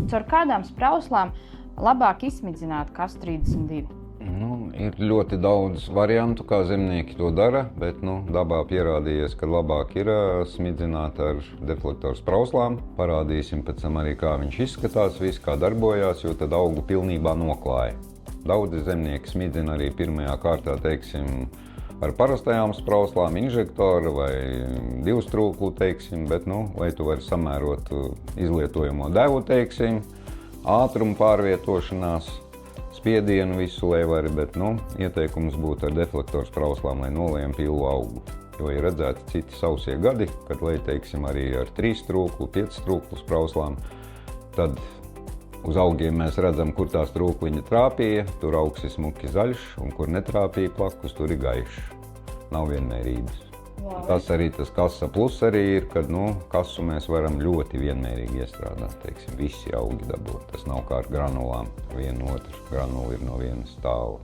Caur kādām sprauslām labāk izsmidzināt KAS-32? Ir ļoti daudz variantu, kā zemnieki to dara, bet dabā pierādījies, ka labāk ir smidzināt ar deflektoru sprauslām. Parādīsim pēc tam arī, kā viņš izskatās, viss kā darbojās, jo tad augu pilnībā noklāja. Daudzi zemnieki smidzina arī pirmajā kārtā, teiksim, ar parastajām sprauslām, inžektoru vai divstrūklu, teiksim, bet, lai tu vari samērot izlietojamo devu, teiksim, ātrumu pārvietošanās, spiedienu visu, lai vari, bet, ieteikums būtu ar deflektoru sprauslām, lai nolejam pilnu augu. Jo ir redzēti citi sausie gadi, kad, lai, teiksim, arī ar 3 strūklu, 5 strūklu sprauslām, tad uz augiem mēs redzam, kur tā strūkliņa trāpīja, tur augs ir smuki zaļš, un kur netrāpīja plakus, tur ir gaišs. Nav vienmērības. Tas arī tas kasa plus arī ir, kad, kasu mēs varam ļoti vienmērīgi iestrādāt, teiksim, visi augi dabūt. Tas nav kā ar granulām, viena otru granula ir no vienas stāva.